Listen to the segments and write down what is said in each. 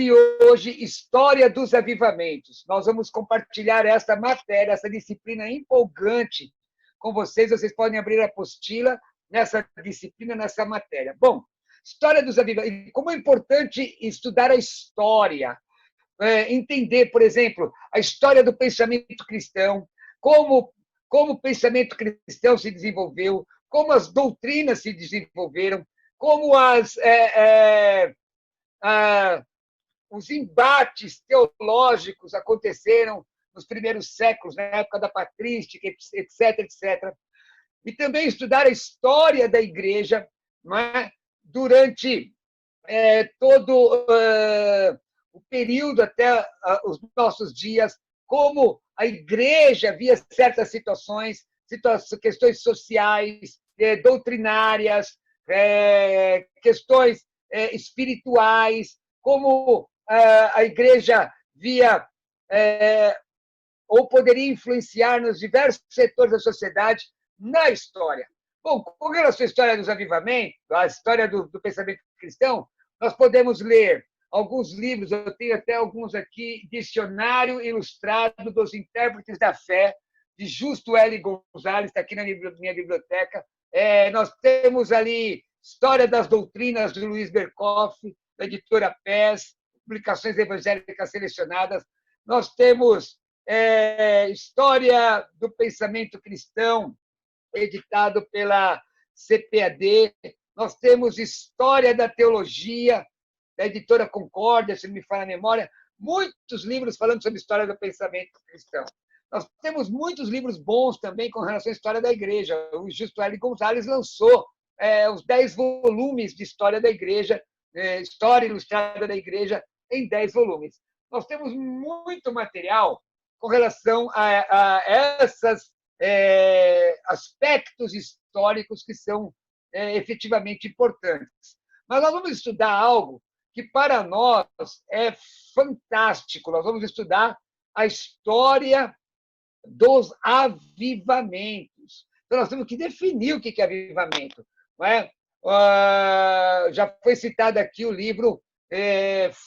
de hoje, História dos Avivamentos. Nós vamos compartilhar essa matéria, essa disciplina empolgante com vocês. Vocês podem abrir a apostila nessa disciplina, nessa matéria. Bom, História dos Avivamentos. Como é importante estudar a história, entender, por exemplo, a história do pensamento cristão, como o pensamento cristão se desenvolveu, como as doutrinas se desenvolveram, como os embates teológicos aconteceram nos primeiros séculos, na época da patrística, etc., etc. E também estudar a história da igreja, não é? Durante todo o período até os nossos dias, como a igreja via certas situações, questões sociais, doutrinárias, questões espirituais, como a igreja via ou poderia influenciar nos diversos setores da sociedade na história. Bom, com relação à história dos avivamentos, a história do pensamento cristão, nós podemos ler alguns livros, eu tenho até alguns aqui, Dicionário Ilustrado dos Intérpretes da Fé, de Justo L. Gonzalez, está aqui na minha biblioteca. Nós temos ali História das Doutrinas, de Luiz Berkoff, da editora PES, Publicações Evangélicas Selecionadas. Nós temos História do Pensamento Cristão, editado pela CPAD. Nós temos História da Teologia, da editora Concórdia, se não me falha a memória, muitos livros falando sobre história do pensamento cristão. Nós temos muitos livros bons também com relação à história da igreja. O Justo L. Gonzalez lançou os 10 volumes de história da igreja, História Ilustrada da Igreja, em 10 volumes. Nós temos muito material com relação a esses aspectos históricos que são efetivamente importantes. Mas nós vamos estudar algo que, para nós, é fantástico. Nós vamos estudar a história dos avivamentos. Então, nós temos que definir o que é avivamento. Não é? Já foi citado aqui o livro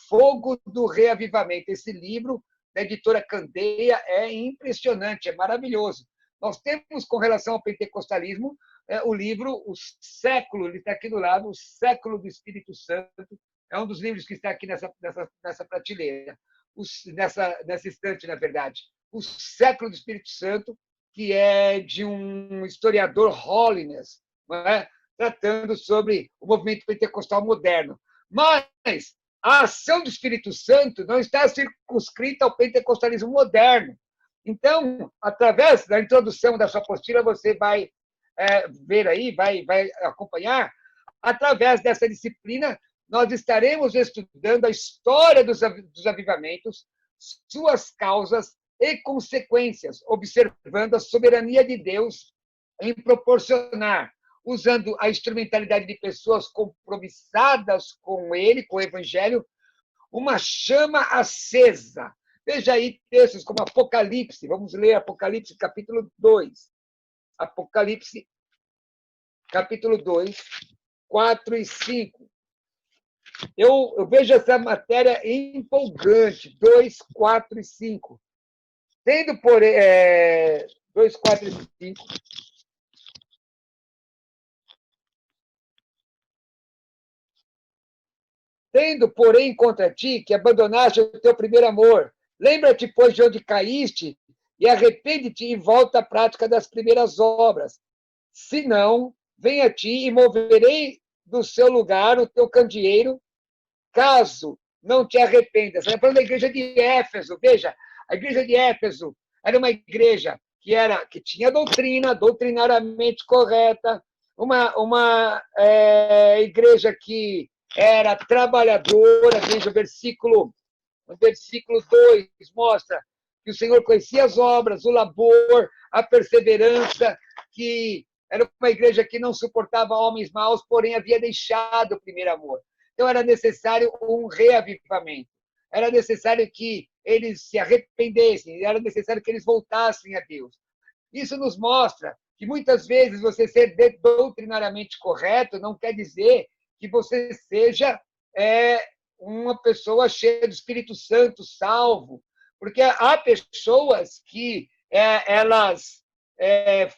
Fogo do Reavivamento. Esse livro, da editora Candeia, é impressionante, é maravilhoso. Nós temos, com relação ao pentecostalismo, o livro O Século, ele está aqui do lado, O Século do Espírito Santo, é um dos livros que está aqui nessa prateleira, nessa estante, na verdade. O Século do Espírito Santo, que é de um historiador Holiness, não é? Tratando sobre o movimento pentecostal moderno. Mas a ação do Espírito Santo não está circunscrita ao pentecostalismo moderno. Então, através da introdução da sua apostila, você vai ver aí, vai acompanhar, através dessa disciplina, nós estaremos estudando a história dos avivamentos, suas causas e consequências, observando a soberania de Deus em proporcionar, usando a instrumentalidade de pessoas compromissadas com ele, com o Evangelho, uma chama acesa. Veja aí textos como Apocalipse. Vamos ler Apocalipse, capítulo 2. Apocalipse, capítulo 2, 4 e 5. Eu vejo essa matéria empolgante, 2, 4 e 5. Tendo, porém, 2, 4 e 5. Tendo, porém, contra ti que abandonaste o teu primeiro amor, lembra-te, pois, de onde caíste, e arrepende-te e volta à prática das primeiras obras. Se não, venha a ti e moverei do seu lugar o teu candeeiro, caso não te arrependas. Está falando da igreja de Éfeso. Veja, a igreja de Éfeso era uma igreja que tinha doutrina, doutrinariamente correta, uma igreja que era trabalhadora. Veja, o versículo 2 mostra que o Senhor conhecia as obras, o labor, a perseverança, que era uma igreja que não suportava homens maus, porém havia deixado o primeiro amor. Então, era necessário um reavivamento. Era necessário que eles se arrependessem, era necessário que eles voltassem a Deus. Isso nos mostra que, muitas vezes, você ser doutrinariamente correto não quer dizer que você seja uma pessoa cheia do Espírito Santo, salvo, porque há pessoas que elas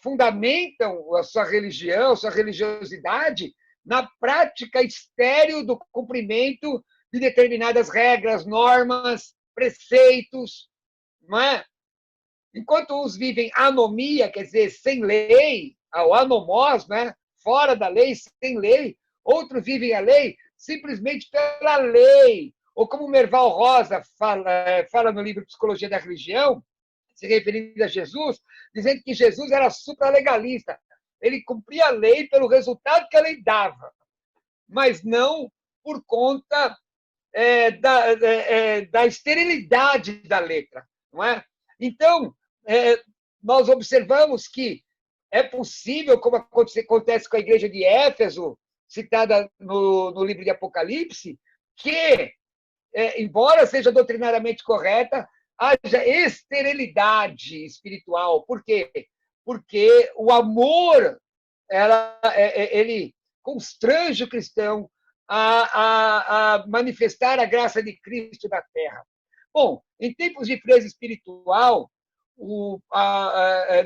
fundamentam a sua religião, a sua religiosidade na prática estéril do cumprimento de determinadas regras, normas, preceitos, não é? Enquanto uns vivem anomia, quer dizer, sem lei, ao anomós, né? Fora da lei, sem lei, outros vivem a lei simplesmente pela lei. Ou como Merval Rosa fala no livro Psicologia da Religião, se referindo a Jesus, dizendo que Jesus era supralegalista. Ele cumpria a lei pelo resultado que a lei dava, mas não por conta da esterilidade da letra. Não é? Então, nós observamos que é possível, como acontece com a igreja de Éfeso, citada no livro de Apocalipse, que, embora seja doutrinariamente correta, haja esterilidade espiritual. Por quê? Porque o amor ele constrange o cristão a manifestar a graça de Cristo na terra. Bom, em tempos de crise espiritual,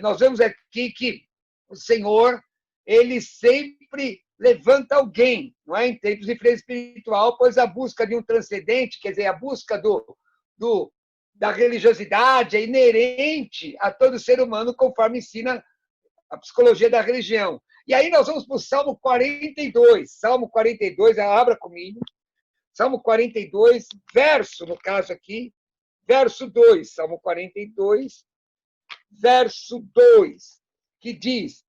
nós vemos aqui que o Senhor ele sempre levanta alguém, não é? Em tempos de crise espiritual, pois a busca de um transcendente, quer dizer, a busca da religiosidade é inerente a todo ser humano, conforme ensina a psicologia da religião. E aí nós vamos para o Salmo 42. Salmo 42, abra comigo. Salmo 42, verso, no caso aqui, verso 2. Salmo 42, verso 2, que diz: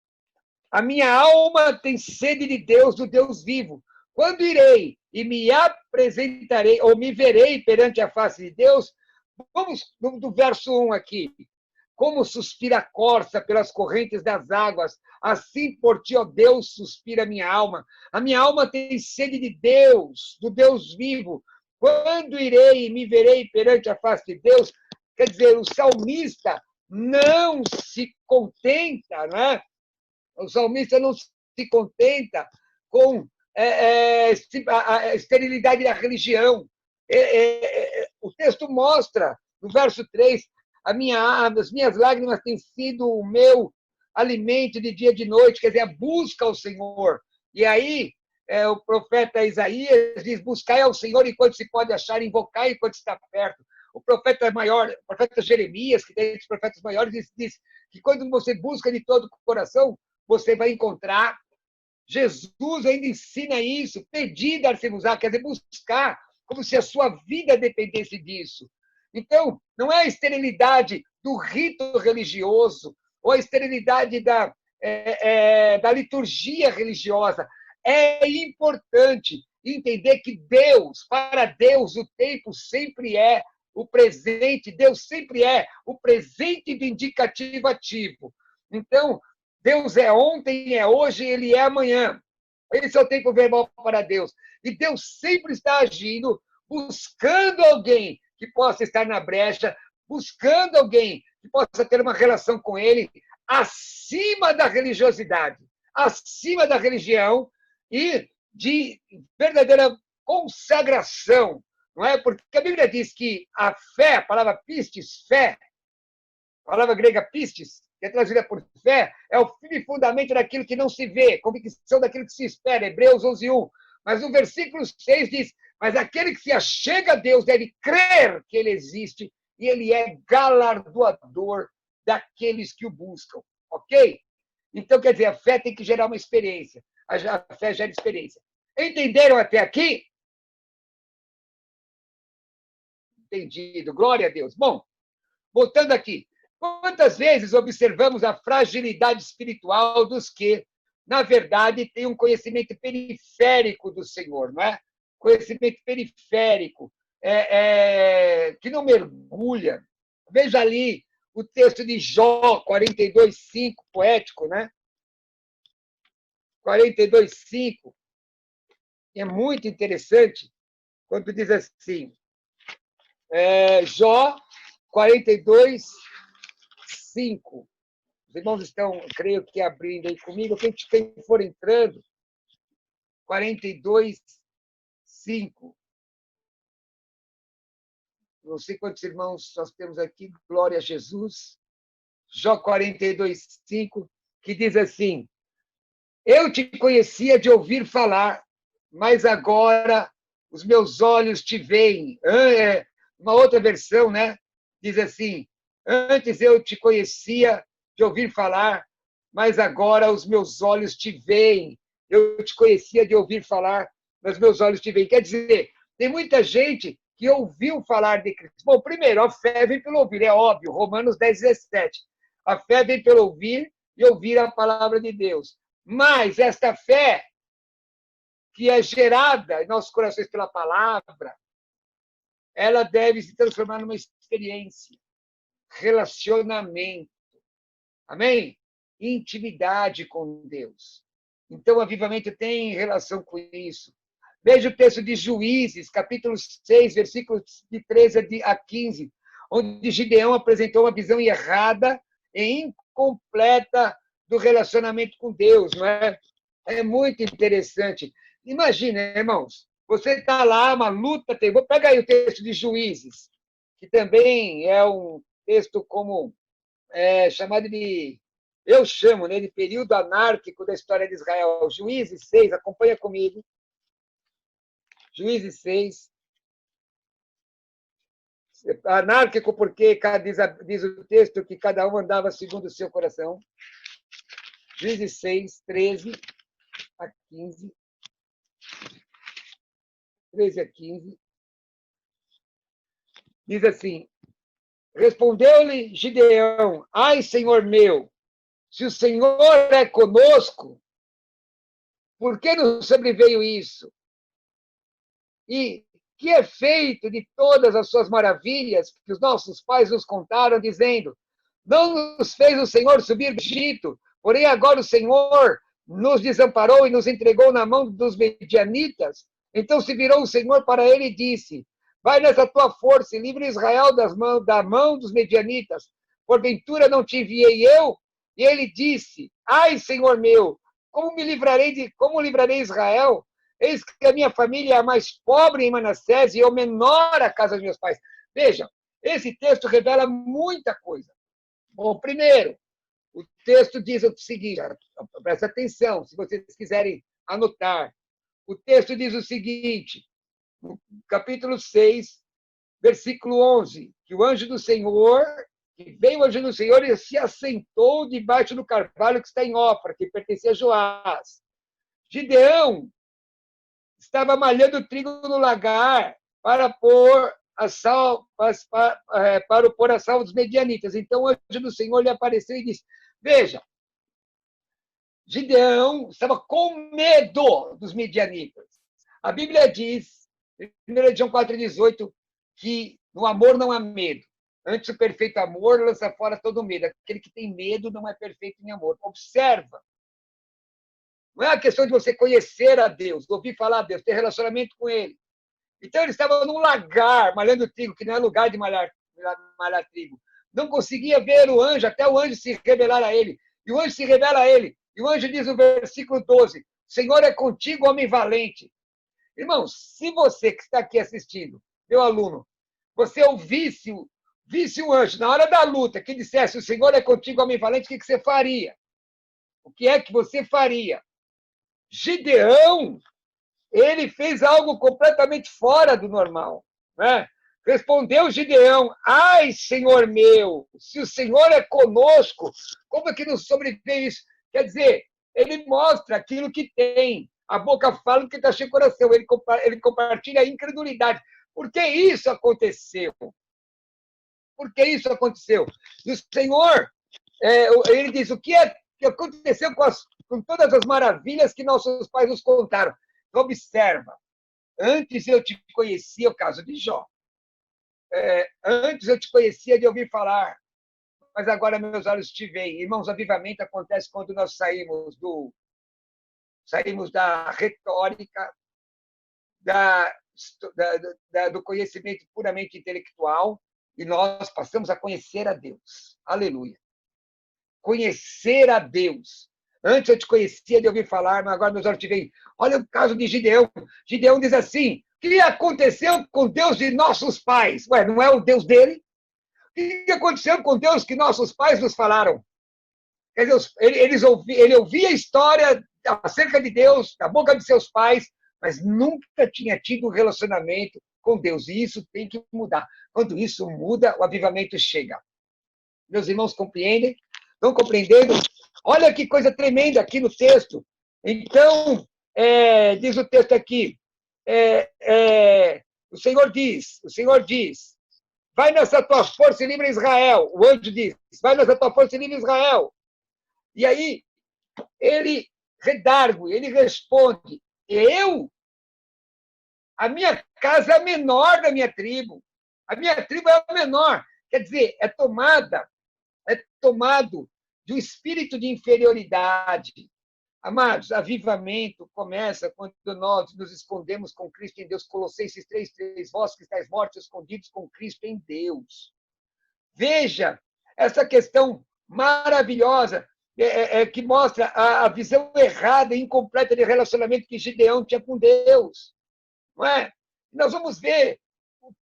a minha alma tem sede de Deus, do Deus vivo. Quando irei e me apresentarei, ou me verei perante a face de Deus? Vamos do verso 1 aqui. Como suspira a corça pelas correntes das águas, assim por ti, ó Deus, suspira a minha alma. A minha alma tem sede de Deus, do Deus vivo. Quando irei e me verei perante a face de Deus? Quer dizer, o salmista não se contenta, né? O salmista não se contenta com a esterilidade da religião. O texto mostra, no verso 3, as minhas lágrimas têm sido o meu alimento de dia e de noite, quer dizer, a busca ao Senhor. E aí, o profeta Isaías diz: buscai ao Senhor enquanto se pode achar, invocai enquanto está perto. O profeta maior, o profeta Jeremias, que tem os profetas maiores, diz que quando você busca de todo o coração, você vai encontrar. Jesus ainda ensina isso: pedir, dar-se-vos-á, quer dizer, buscar, como se a sua vida dependesse disso. Então, não é a esterilidade do rito religioso ou a esterilidade da liturgia religiosa. É importante entender que Deus, para Deus, o tempo sempre é o presente, Deus sempre é o presente do indicativo ativo. Então, Deus é ontem, é hoje, Ele é amanhã. Esse é o tempo verbal para Deus. E Deus sempre está agindo, buscando alguém que possa estar na brecha, buscando alguém que possa ter uma relação com Ele acima da religiosidade, acima da religião e de verdadeira consagração. Não é? Porque a Bíblia diz que a fé, a palavra pistis, fé, a palavra grega pistis, que é traduzida por fé, é o firme fundamento daquilo que não se vê, convicção daquilo que se espera, Hebreus 11:1. Mas no versículo 6 diz: mas aquele que se achega a Deus deve crer que ele existe e ele é galardoador daqueles que o buscam. Ok? Então, quer dizer, a fé tem que gerar uma experiência. A fé gera experiência. Entenderam até aqui? Entendido. Glória a Deus. Bom, voltando aqui. Quantas vezes observamos a fragilidade espiritual dos que, na verdade, têm um conhecimento periférico do Senhor, não é? Conhecimento periférico, que não mergulha. Veja ali o texto de Jó 42:5, poético, né? 42:5. É muito interessante quando diz assim, Jó 42:5. Os irmãos estão, creio que, abrindo aí comigo. Quem for entrando, 42:5. não sei quantos irmãos nós temos aqui, glória a Jesus. Jó 42, 5, que diz assim: eu te conhecia de ouvir falar, mas agora os meus olhos te veem. Uma outra versão, né? Diz assim: antes eu te conhecia de ouvir falar, mas agora os meus olhos te veem. Eu te conhecia de ouvir falar, mas meus olhos te veem. Quer dizer, tem muita gente que ouviu falar de Cristo. Bom, primeiro, a fé vem pelo ouvir, é óbvio, Romanos 10, 17. A fé vem pelo ouvir e ouvir a palavra de Deus. Mas esta fé, que é gerada em nossos corações pela palavra, ela deve se transformar numa experiência, relacionamento. Amém? Intimidade com Deus. Então, o avivamento tem relação com isso. Veja o texto de Juízes, capítulo 6, versículos de 13 a 15, onde Gideão apresentou uma visão errada e incompleta do relacionamento com Deus, não é? É muito interessante. Imagina, irmãos, você está lá, uma luta, pega aí o texto de Juízes, que também é um texto como chamado de, eu chamo, né, de período anárquico da história de Israel. Juízes 6, acompanha comigo. Juízes 6. Anárquico porque diz o texto que cada um andava segundo o seu coração. Juízes 6, 13 a 15. 13 a 15. Diz assim: respondeu-lhe Gideão: ai, Senhor meu, se o Senhor é conosco, por que nos sobreveio isso? E que é feito de todas as suas maravilhas que os nossos pais nos contaram, dizendo: não nos fez o Senhor subir do Egito, porém agora o Senhor nos desamparou e nos entregou na mão dos medianitas. Então se virou o Senhor para ele e disse: vai nessa tua força e livre Israel da mão dos medianitas. Porventura não te enviei eu? E ele disse: ai, Senhor meu, como livrarei Israel? Eis que a minha família é a mais pobre em Manassés e eu menor a casa dos meus pais. Veja, esse texto revela muita coisa. Bom, primeiro, o texto diz o seguinte, presta atenção, se vocês quiserem anotar. O texto diz o seguinte, no capítulo 6, versículo 11, que o anjo do Senhor, que veio o anjo do Senhor e se assentou debaixo do carvalho que está em Ofra, que pertencia a Joás. Gideão estava malhando trigo no lagar para pôr a sal, para pôr a salvo dos medianitas. Então o anjo do Senhor lhe apareceu e disse: veja, Gideão estava com medo dos medianitas. A Bíblia diz, em 1 João 4,18, que no amor não há medo. Antes o perfeito amor lança fora todo medo. Aquele que tem medo não é perfeito em amor. Observa. Não é a questão de você conhecer a Deus, ouvir falar a Deus, ter relacionamento com Ele. Então ele estava num lagar, malhando trigo, que não é lugar de malhar trigo. Não conseguia ver o anjo, até o anjo se revelar a ele. E o anjo se revela a ele. E o anjo diz no versículo 12: Senhor é contigo, homem valente. Irmãos, se você que está aqui assistindo, meu aluno, você visse o anjo na hora da luta que dissesse: o Senhor é contigo, homem valente, o que você faria? O que é que você faria? Gideão, ele fez algo completamente fora do normal, né? Respondeu Gideão: ai, Senhor meu, se o Senhor é conosco, como é que nos sobreveio isso? Quer dizer, ele mostra aquilo que tem. A boca fala o que está cheio o coração. Ele compartilha a incredulidade. Por que isso aconteceu? Por que isso aconteceu? E o Senhor, ele diz, o que aconteceu com todas as maravilhas que nossos pais nos contaram? Então, observa, antes eu te conhecia, o caso de Jó. Antes eu te conhecia de ouvir falar, mas agora meus olhos te veem. Irmãos, avivamento acontece quando nós saímos da retórica, do conhecimento puramente intelectual, e nós passamos a conhecer a Deus. Aleluia. Conhecer a Deus. Antes eu te conhecia de ouvir falar, mas agora meus olhos te veem. Olha o caso de Gideão. Gideão diz assim: que aconteceu com Deus de nossos pais? Ué, não é o Deus dele? O que aconteceu com Deus que nossos pais nos falaram? Quer dizer, ele ouvia a história acerca de Deus da boca de seus pais, mas nunca tinha tido um relacionamento com Deus. E isso tem que mudar. Quando isso muda, o avivamento chega. Meus irmãos compreendem? Estão compreendendo? Olha que coisa tremenda aqui no texto. Então, diz o texto aqui, o Senhor diz, vai nessa tua força e livra Israel. O anjo diz, vai nessa tua força e livra Israel. E aí, ele redargue, ele responde, a minha casa é a menor da minha tribo. A minha tribo é a menor. Quer dizer, é tomado de um espírito de inferioridade. Amados, avivamento começa quando nós nos escondemos com Cristo em Deus. Colossenses 3:3, vós que estáis mortos, escondidos com Cristo em Deus. Veja essa questão maravilhosa que mostra a visão errada e incompleta de relacionamento que Gideão tinha com Deus. Não é? Nós vamos ver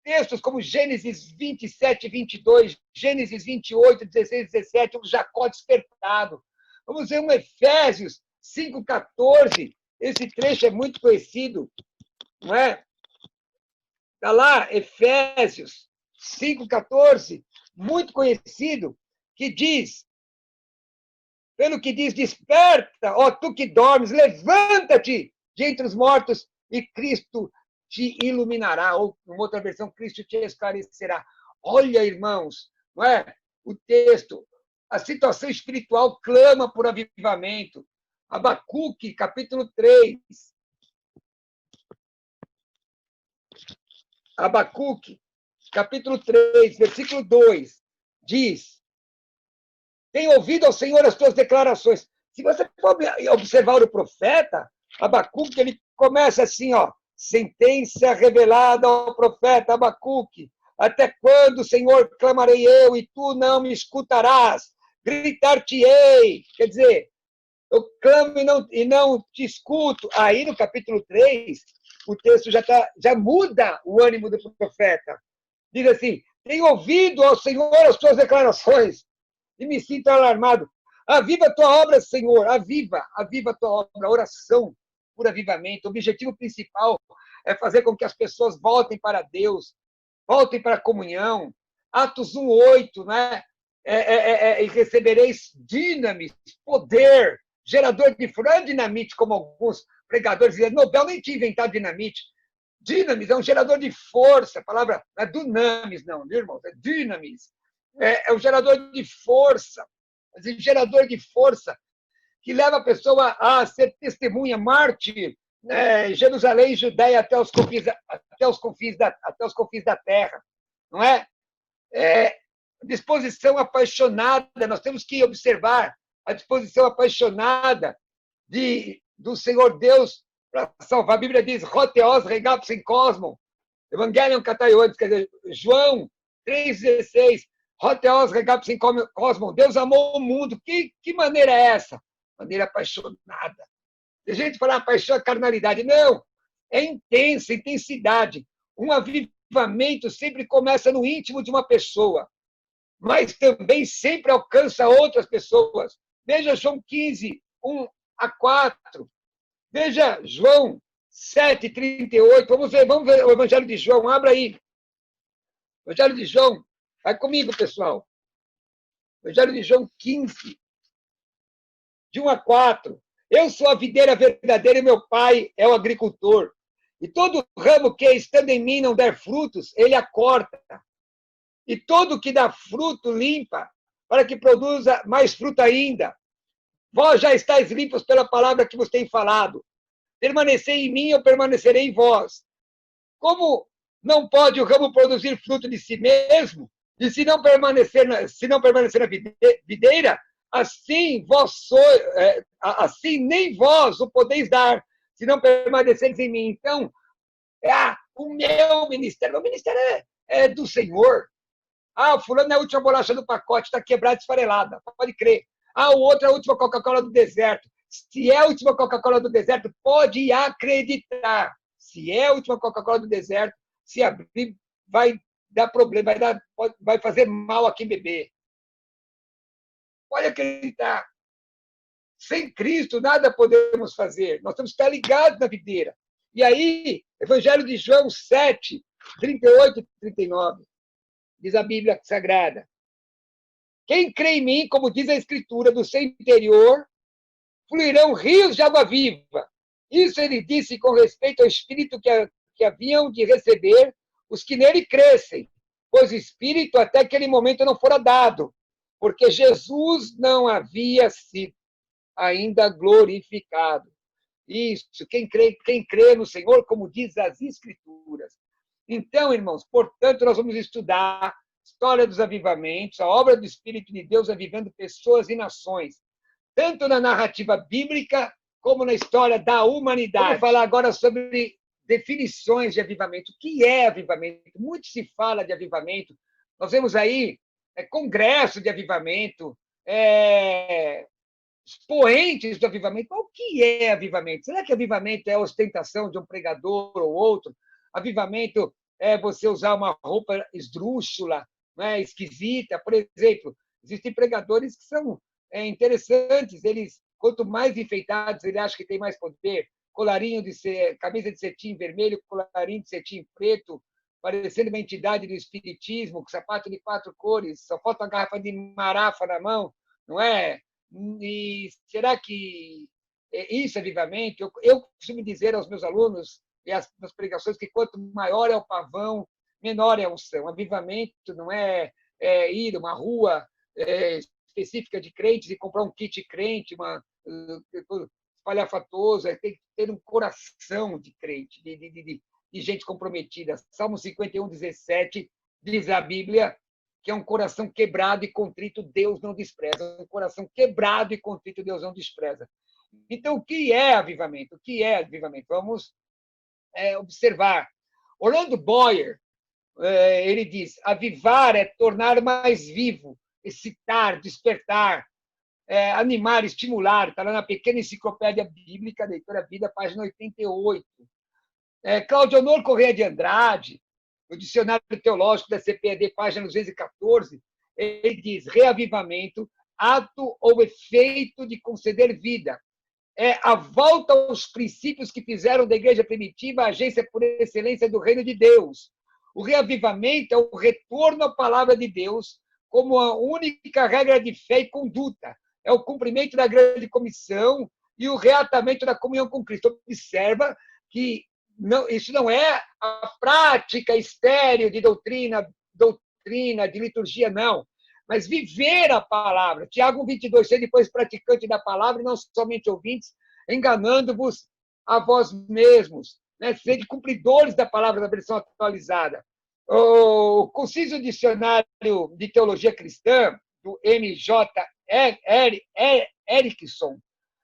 textos como Gênesis 27, 22, Gênesis 28, 16, 17, o Jacó despertado. Vamos ver um Efésios 5:14. Esse trecho é muito conhecido, não é? Está lá, Efésios 5:14, muito conhecido, que diz, pelo que diz, desperta, ó tu que dormes, levanta-te de entre os mortos e Cristo te iluminará, ou, numa outra versão, Cristo te esclarecerá. Olha, irmãos, não é? O texto, a situação espiritual clama por avivamento. Abacuque, capítulo 3. Abacuque, capítulo 3, versículo 2, diz, tem ouvido ao Senhor as tuas declarações. Se você for observar o profeta, Abacuque, ele começa assim, ó, sentença revelada ao profeta Abacuque. Até quando, Senhor, clamarei eu e tu não me escutarás? Gritar-te-ei. Quer dizer, eu clamo e não te escuto. Aí, no capítulo 3, o texto já muda o ânimo do profeta. Diz assim, tenho ouvido ao Senhor as tuas declarações e me sinto alarmado. Aviva a tua obra, Senhor. Aviva a tua obra. Oração por avivamento. O objetivo principal é fazer com que as pessoas voltem para Deus, voltem para a comunhão. Atos 1:8, né? E recebereis dinamis, poder, gerador de dinamite, como alguns pregadores dizem. Nobel nem tinha inventado dinamite. Dinamis é um gerador de força. A palavra não é dunamis, não, viu, irmãos? É dinamis. É um gerador de força. Um gerador de força que leva a pessoa a ser testemunha, mártir, Jerusalém, Judéia, até os confins da terra. Não é? Disposição apaixonada, nós temos que observar a disposição apaixonada do Senhor Deus para salvar. A Bíblia diz, Roteos regatos em cosmo, Evangelion Cataiotes, quer dizer, João 3,16, Roteos regatos em cosmo, Deus amou o mundo. Que maneira é essa? Maneira apaixonada. Tem gente que fala, paixão é carnalidade. Não, é intensa, intensidade. Um avivamento sempre começa no íntimo de uma pessoa, mas também sempre alcança outras pessoas. Veja João 15, 1-4. Veja João 7:38. Vamos ver o Evangelho de João. Abra aí. Evangelho de João. Vai comigo, pessoal. Evangelho de João 15, de 1-4. Eu sou a videira verdadeira e meu pai é o agricultor. E todo ramo que, estando em mim, não der frutos, ele a corta. E todo que dá fruto, limpa, para que produza mais fruto ainda. Vós já estáis limpos pela palavra que vos tenho falado. Permanecei em mim, eu permanecerei em vós. Como não pode o ramo produzir fruto de si mesmo, e se não permanecer na videira, assim nem vós o podeis dar, se não permaneceres em mim. Então, o meu ministério é do Senhor. O fulano é a última bolacha do pacote, está quebrada, esfarelada. Pode crer. O outro é a última Coca-Cola do deserto. Se é a última Coca-Cola do deserto, pode acreditar. Se é a última Coca-Cola do deserto, se abrir, vai dar problema, vai fazer mal a quem beber. Pode acreditar. Sem Cristo, nada podemos fazer. Nós temos que estar ligados na videira. E aí, Evangelho de João 7, 38 e 39, diz a Bíblia Sagrada. Quem crê em mim, como diz a Escritura, do seu interior, fluirão rios de água viva. Isso ele disse com respeito ao Espírito que haviam de receber os que nele crescem, pois o Espírito até aquele momento não fora dado, porque Jesus não havia sido ainda glorificado. Isso, quem crê no Senhor, como diz as Escrituras. Então, irmãos, portanto, nós vamos estudar a história dos avivamentos, a obra do Espírito de Deus avivando pessoas e nações, tanto na narrativa bíblica como na história da humanidade. Vamos falar agora sobre definições de avivamento. O que é avivamento? Muito se fala de avivamento. Nós vemos aí congresso de avivamento, expoentes do avivamento. Mas o que é avivamento? Será que avivamento é a ostentação de um pregador ou outro? Avivamento é você usar uma roupa esdrúxula, né, esquisita? Por exemplo, existem pregadores que são interessantes. Eles, quanto mais enfeitados, ele acha que tem mais poder. Colarinho camisa de cetim vermelho, colarinho de cetim preto, parecendo uma entidade do espiritismo, com sapato de 4 cores, só falta uma garrafa de marafa na mão, não é? E será que isso é avivamento? Eu costumo dizer aos meus alunos e às pregações que quanto maior é o pavão, menor é a unção. Avivamento não é ir a uma rua específica de crentes e comprar um kit crente, espalhafatoso, tem que ter um coração de crente, de gente comprometida. Salmo 51, 17 diz a Bíblia que é um coração quebrado e contrito, Deus não despreza. Um coração quebrado e contrito, Deus não despreza. Então, o que é avivamento? O que é avivamento? Vamos observar. Orlando Boyer, ele diz, avivar é tornar mais vivo, excitar, despertar, animar, estimular. Está lá na Pequena Enciclopédia Bíblica, Leitura Vida, página 88. Cláudio Honor Corrêa de Andrade, no Dicionário Teológico da CPAD, página 214, ele diz, reavivamento, ato ou efeito de conceder vida. É a volta aos princípios que fizeram da igreja primitiva a agência por excelência do reino de Deus. O reavivamento é o retorno à palavra de Deus como a única regra de fé e conduta. É o cumprimento da grande comissão e o reatamento da comunhão com Cristo. Observa que isso não é a prática estéril de doutrina, de liturgia, não. Mas viver a palavra. Tiago 22, ser depois praticante da palavra e não somente ouvintes, enganando-vos a vós mesmos. Né? Ser cumpridores da palavra da versão atualizada. O Conciso Dicionário de Teologia Cristã, do M.J. Erickson,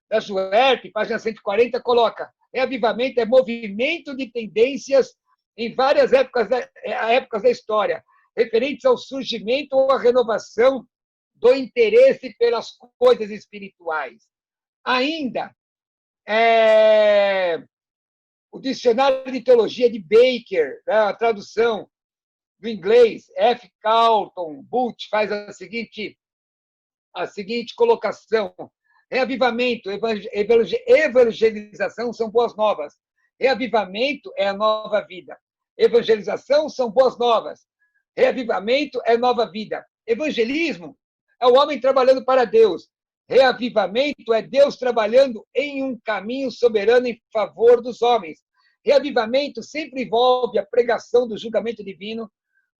da JUERP, página 140, coloca: reavivamento é movimento de tendências em várias épocas da história, referentes ao surgimento ou à renovação do interesse pelas coisas espirituais. Ainda, o Dicionário de Teologia de Baker, a tradução do inglês, F. Carlton Butch, faz a seguinte colocação: reavivamento, evangelização são boas novas. Reavivamento é a nova vida. Evangelização são boas novas. Reavivamento é nova vida. Evangelismo é o homem trabalhando para Deus. Reavivamento é Deus trabalhando em um caminho soberano em favor dos homens. Reavivamento sempre envolve a pregação do julgamento divino,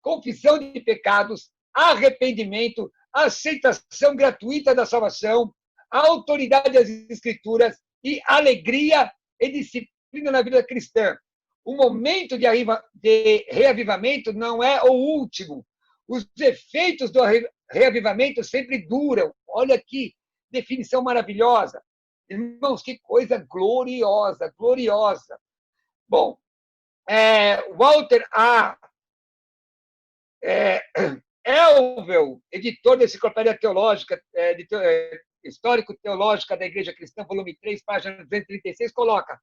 confissão de pecados, arrependimento, aceitação gratuita da salvação, a autoridade das Escrituras e alegria e disciplina na vida cristã. O momento de reavivamento não é o último. Os efeitos do reavivamento sempre duram. Olha que definição maravilhosa. Irmãos, que coisa gloriosa, gloriosa. Bom, Walter A. Elvel, editor da Enciclopédia Teológica, Histórico-Teológica da Igreja Cristã, volume 3, página 236, coloca: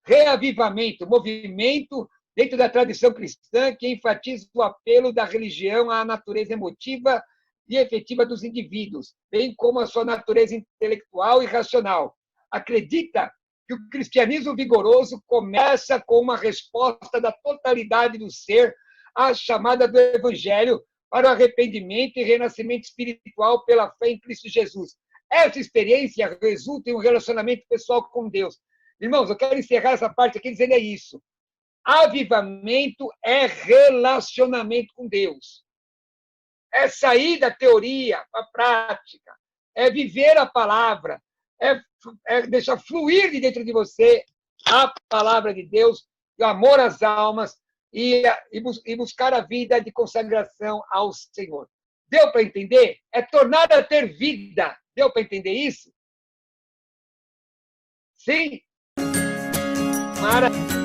reavivamento, movimento dentro da tradição cristã que enfatiza o apelo da religião à natureza emotiva e efetiva dos indivíduos, bem como a sua natureza intelectual e racional. Acredita que o cristianismo vigoroso começa com uma resposta da totalidade do ser à chamada do Evangelho para o arrependimento e renascimento espiritual pela fé em Cristo Jesus. Essa experiência resulta em um relacionamento pessoal com Deus. Irmãos, eu quero encerrar essa parte aqui dizendo isso. Avivamento é relacionamento com Deus. É sair da teoria para a prática. É viver a palavra. É deixar fluir de dentro de você a palavra de Deus, o amor às almas e buscar a vida de consagração ao Senhor. Deu para entender? É tornar a ter vida. Deu para entender isso? Sim? Maravilha.